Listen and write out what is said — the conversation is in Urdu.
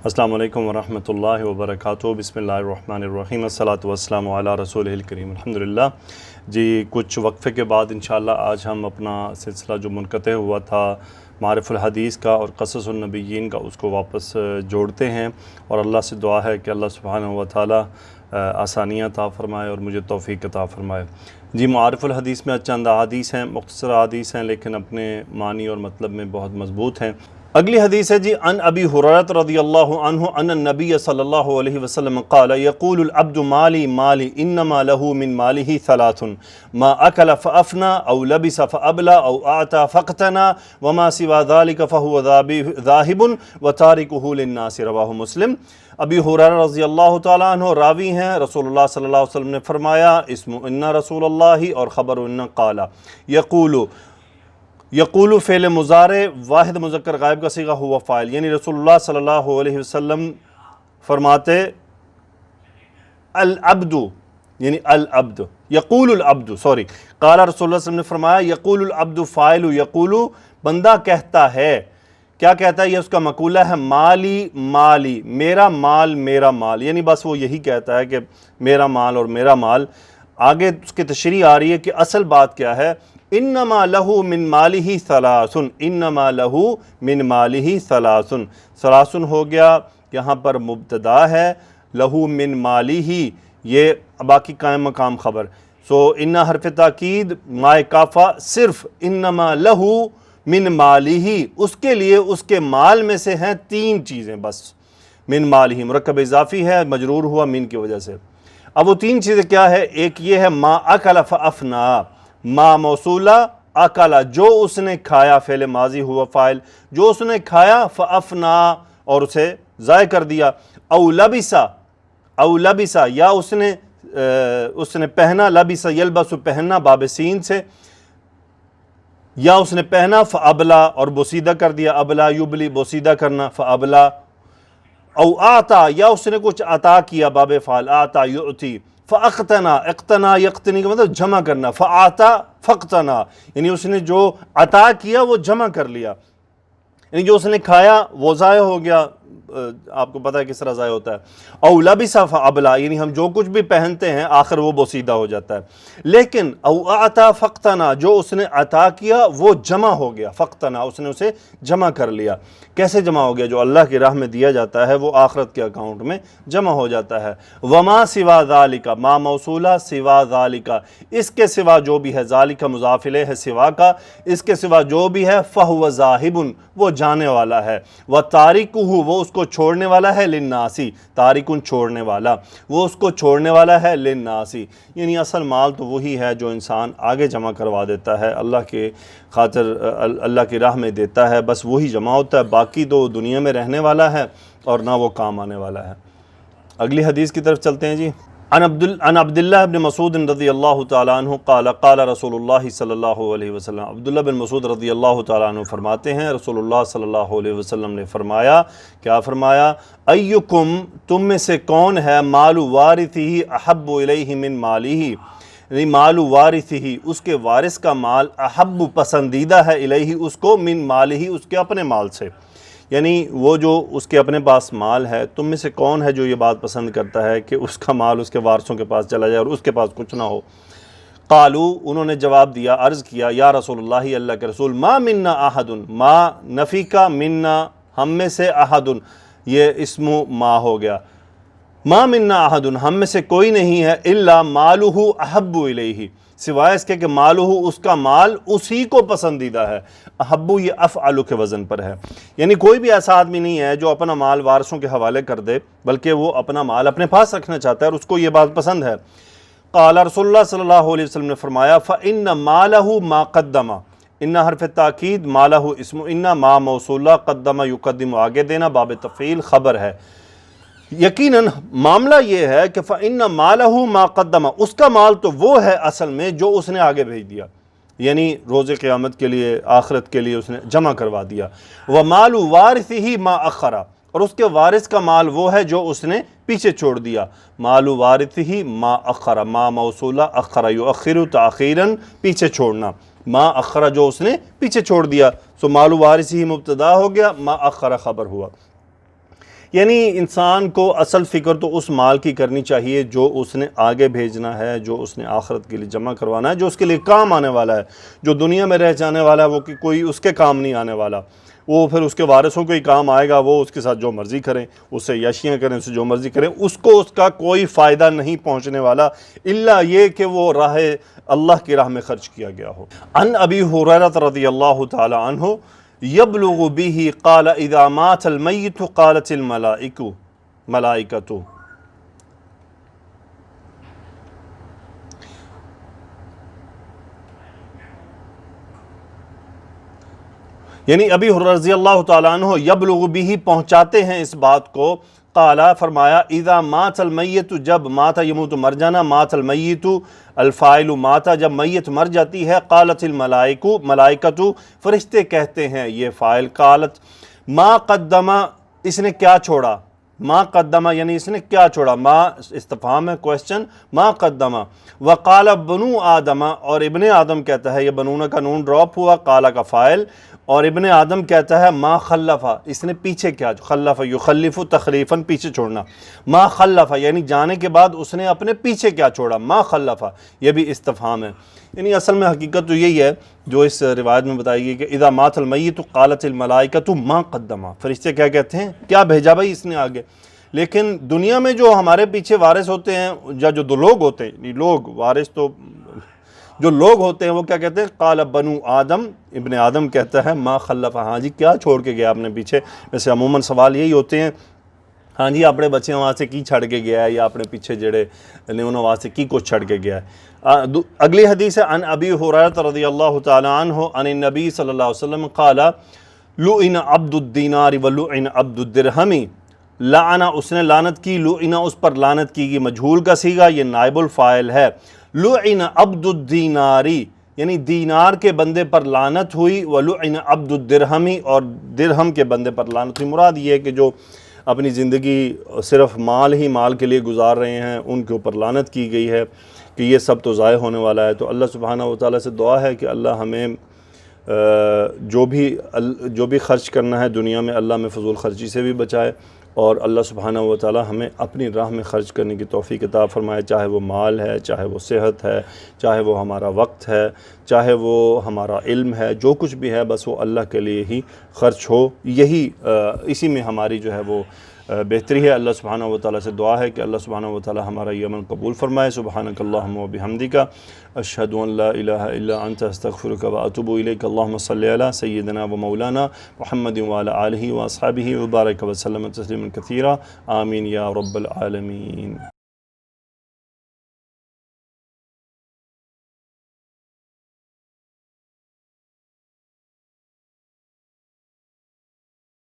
السلام علیکم ورحمۃ اللہ وبرکاتہ۔ بسم اللہ الرحمن الرحیم، الصلاۃ والسلام علی رسول الکریم۔ الحمدللہ جی، کچھ وقفے کے بعد انشاءاللہ آج ہم اپنا سلسلہ جو منقطع ہوا تھا معارف الحدیث کا اور قصص النبیین کا، اس کو واپس جوڑتے ہیں، اور اللہ سے دعا ہے کہ اللہ سبحانہ و تعالی آسانیاں عطا فرمائے اور مجھے توفیق عطا فرمائے۔ جی، معارف الحدیث میں چند احادیث ہیں، مختصر احادیث ہیں، لیکن اپنے معنی اور مطلب میں بہت مضبوط ہیں۔ اگلی حدیث ہے جی، ان ابی ہریرہ رضی اللہ عنہ ان النبی صلی اللہ علیہ وسلم قال یقول العبد مالی مالی انما له من ماله ثلاث ما اکل فافنا او لبس فابلا او اعطى فاقتنى وما سوى ذلك فهو ذاهب وتاركه للناس، رواہ مسلم۔ ابی ہریرہ رضی اللہ تعالیٰ عنہ راوی ہیں، رسول اللہ صلی اللہ علیہ وسلم نے فرمایا، اسم ان رسول اللہ اور خبر ان قال یقول فعل مضارع واحد مذکر غائب کا صیغہ ہوا فاعل، یعنی رسول اللہ صلی اللہ علیہ وسلم فرماتے العبد، یعنی العبد، یقول العبد، سوری، قال رسول اللہ صلی اللہ علیہ وسلم نے فرمایا یقول العبد فاعل، یقول بندہ کہتا ہے، کیا کہتا ہے؟ یہ اس کا مقولہ ہے، مالی مالی، میرا مال میرا مال، یعنی بس وہ یہی کہتا ہے کہ میرا مال اور میرا مال۔ آگے اس کی تشریح آ رہی ہے کہ اصل بات کیا ہے، انما لہو من مالہ ثلاثن، انما لہو من مالہ ثلاثن، ثلاثن ہو گیا یہاں پر مبتدا ہے، لہو من مالہ یہ باقی قائم مقام خبر، سو ان حرف تاکید مائے کافہ، صرف انما لہو من مالہ، اس کے لیے اس کے مال میں سے ہیں تین چیزیں بس، من مالہ مرکب اضافی ہے، مجرور ہوا من کی وجہ سے۔ اب وہ تین چیزیں کیا ہے؟ ایک یہ ہے ما اکل فافنا، ما موصولہ، اکلا جو اس نے کھایا، فعل ماضی ہوا فاعل، جو اس نے کھایا، فافنا اور اسے ضائع کر دیا، او لبسا، او لبسا یا اس نے پہنا، لبسا یلبس پہننا باب سین سے، یا اس نے پہنا، فابلا اور بوسیدہ کر دیا، ابلا یبلی بوسیدہ کرنا، فابلا، او آتا یا اس نے کچھ عطا کیا باب فعل، آتا یعطی، فاقتنا، اقتنا یقتنی کا مطلب جمع کرنا، فآتا فاقتنا، یعنی اس نے جو عطا کیا وہ جمع کر لیا، یعنی جو اس نے کھایا وہ ضائع ہو گیا، آپ کو پتہ ہے کس طرح ضائع ہوتا ہے۔ او لبس فابلا، یعنی ہم جو کچھ بھی پہنتے ہیں آخر وہ بوسیدہ ہو جاتا ہے، لیکن او اعطا فاقتنا، جو اس نے عطا کیا وہ جمع ہو گیا، فاقتنا اس نے اسے جمع کر لیا۔ کیسے جمع ہو گیا؟ جو اللہ کی راہ میں دیا جاتا ہے وہ آخرت کے اکاؤنٹ میں جمع ہو جاتا ہے۔ وما سوا ذالک، ما موصولہ، سوا ذالک اس کے سوا جو بھی ہے، ذالک مضاف الیہ ہے سوا کا، اس کے سوا جو بھی ہے، فہو ذاہب وہ جانے والا ہے، وتارکہ وہ اس کو چھوڑنے والا ہے، للناسی تارکن چھوڑنے والا، وہ اس کو چھوڑنے والا ہے، للناسی یعنی اصل مال تو وہی ہے جو انسان آگے جمع کروا دیتا ہے، اللہ کے خاطر اللہ کی راہ میں دیتا ہے، بس وہی جمع ہوتا ہے، باقی تو دنیا میں رہنے والا ہے اور نہ وہ کام آنے والا ہے۔ اگلی حدیث کی طرف چلتے ہیں جی۔ عن عبداللہ بن مسعود رضی اللہ تعالیٰ عنہ قال قال رسول اللہ صلی اللہ علیہ وسلم، عبداللہ بن مسعود رضی اللہ تعالیٰ عنہ فرماتے ہیں، رسول اللہ صلی اللہ علیہ وسلم نے فرمایا، کیا فرمایا؟ ایکم تم میں سے کون ہے، مال وارثہ احب الیہ من مالہ، یعنی مال وارثہ اس کے وارث کا مال، احب پسندیدہ ہے، الیہ اس کو، من مالہ اس کے اپنے مال سے، یعنی وہ جو اس کے اپنے پاس مال ہے، تم میں سے کون ہے جو یہ بات پسند کرتا ہے کہ اس کا مال اس کے وارثوں کے پاس چلا جائے اور اس کے پاس کچھ نہ ہو؟ قالو انہوں نے جواب دیا، عرض کیا، یا رسول اللہ، اللہ کے رسول، ما منا احد، ما نفی کا، منا ہم میں سے، احد یہ اسم ما ہو گیا، ما منا احد ہم میں سے کوئی نہیں ہے، الا مالہ احب الیہ سوائے اس کے کہ مالہ اس کا مال اسی کو پسندیدہ ہے، احبو یہ افعل کے وزن پر ہے، یعنی کوئی بھی ایسا آدمی نہیں ہے جو اپنا مال وارثوں کے حوالے کر دے، بلکہ وہ اپنا مال اپنے پاس رکھنا چاہتا ہے اور اس کو یہ بات پسند ہے۔ قال رسول اللہ صلی اللہ علیہ وسلم نے فرمایا، فإن مالہ ما قدم، ان حرف تاکید، مالہ اسم ان، ما موصولہ، قدم یقدم آگے دینا، باب تفعیل خبر ہے، یقیناً معاملہ یہ ہے کہ فإن مالہ ما قدم اس کا مال تو وہ ہے اصل میں جو اس نے آگے بھیج دیا، یعنی روز قیامت کے لیے، آخرت کے لیے اس نے جمع کروا دیا، ومال وارثہ ما اخر اور اس کے وارث کا مال وہ ہے جو اس نے پیچھے چھوڑ دیا، مال وارثہ ما اخر، ما موصولہ، اخر یؤخر تاخیراً پیچھے چھوڑنا، ما اخر جو اس نے پیچھے چھوڑ دیا، سو مال وارثہ مبتدا ہو گیا، ما اخر خبر ہوا۔ یعنی انسان کو اصل فکر تو اس مال کی کرنی چاہیے جو اس نے آگے بھیجنا ہے، جو اس نے آخرت کے لیے جمع کروانا ہے، جو اس کے لیے کام آنے والا ہے۔ جو دنیا میں رہ جانے والا ہے وہ کوئی اس کے کام نہیں آنے والا، وہ پھر اس کے وارثوں کو ہی کام آئے گا، وہ اس کے ساتھ جو مرضی کریں، اس سے یشیاں کریں، اس سے جو مرضی کریں، اس کو اس کا کوئی فائدہ نہیں پہنچنے والا الا یہ کہ وہ راہ اللہ کی راہ میں خرچ کیا گیا ہو۔ عن ابی ہریرہ رضی اللہ تعالی عنہ یبلغ به قال اذا مات المیت قالت الملائکۃ۔ یعنی ابی ہریرہ رضی اللہ تعالیٰ عنہ یبلغ بھی پہنچاتے ہیں اس بات کو، قالا فرمایا اذا مات المیت، جب ماتا یموت مر جانا، مات المیت الفاعل ماتا، جب میت مر جاتی ہے، قالت الملائکۃ فرشتے کہتے ہیں، یہ فاعل، قالت ما قدم، اس نے کیا چھوڑا، ما قدم یعنی اس نے کیا چھوڑا، ما استفہام ہے، کوسچن، ما قدم، وقال بنو آدم، اور ابن آدم کہتا ہے، یہ بنونا کا نون ڈراپ ہوا، قالا کا فاعل، اور ابن آدم کہتا ہے ما خلفا، اس نے پیچھے کیا، خلف یخلف تخلیفاً، پیچھے چھوڑنا، ما خلفا یعنی جانے کے بعد اس نے اپنے پیچھے کیا چھوڑا، ما خلفا یہ بھی استفہام ہے۔ یعنی اصل میں حقیقت تو یہی ہے جو اس روایت میں بتائی گئی کہ اذا مات المیت قالت الملائکۃ ما قدم، فرشتے کیا کہتے ہیں، کیا بھیجا بھائی اس نے آگے۔ لیکن دنیا میں جو ہمارے پیچھے وارث ہوتے ہیں، یا جو دو لوگ ہوتے ہیں، لوگ وارث تو جو لوگ ہوتے ہیں وہ کیا کہتے ہیں، قال بنو آدم، ابن آدم کہتا ہے ما خلف، ہاں جی کیا چھوڑ کے گیا اپنے پیچھے۔ ویسے عموماً سوال یہی ہوتے ہیں، ہاں جی اپنے بچے وہاں سے کی چھڑ کے گیا ہے، یا اپنے پیچھے جڑے نے انہوں وہاں سے کی کچھ چھڑ کے گیا ہے۔ اگلی حدیث ہے عن ابی ہریرہ رضی اللہ تعالی عنہ عن النبی صلی اللہ علیہ وسلم قال لعن عبد الدینار ولعن عبد الدرہم، لعنہ اس نے لعنت کی، لعنہ اس پر لعنت کی گئی، مجہول کا صیغہ، یہ نائب الفاعل ہے۔ لعن عبد الدیناری یعنی دینار کے بندے پر لعنت ہوئی، ولعن عبد الدرہم اور درہم کے بندے پر لعنت ہوئی۔ مراد یہ ہے کہ جو اپنی زندگی صرف مال ہی مال کے لیے گزار رہے ہیں، ان کے اوپر لعنت کی گئی ہے کہ یہ سب تو ضائع ہونے والا ہے۔ تو اللہ سبحانہ وتعالیٰ سے دعا ہے کہ اللہ ہمیں جو بھی خرچ کرنا ہے دنیا میں، اللہ میں فضول خرچی سے بھی بچائے، اور اللہ سبحانہ وتعالیٰ ہمیں اپنی راہ میں خرچ کرنے کی توفیق عطا فرمائے، چاہے وہ مال ہے، چاہے وہ صحت ہے، چاہے وہ ہمارا وقت ہے، چاہے وہ ہمارا علم ہے، جو کچھ بھی ہے بس وہ اللہ کے لیے ہی خرچ ہو، یہی اسی میں ہماری جو ہے وہ بہتری ہے۔ اللہ سبحانہ وتعالیٰ سے دعا ہے کہ اللہ سبحانہ وتعالیٰ ہمارا یہ عمل قبول فرمائے۔ سبحانک اللہم و بحمدک، اشہد ان لا الہ الا انت، استغفرک و اتوب الیک۔ اللہم صلی علی سیدنا و مولانا محمد وعلی آلہ و اصحابہ وبارک وسلم تسلیما کثیرا، آمین یا رب العالمین۔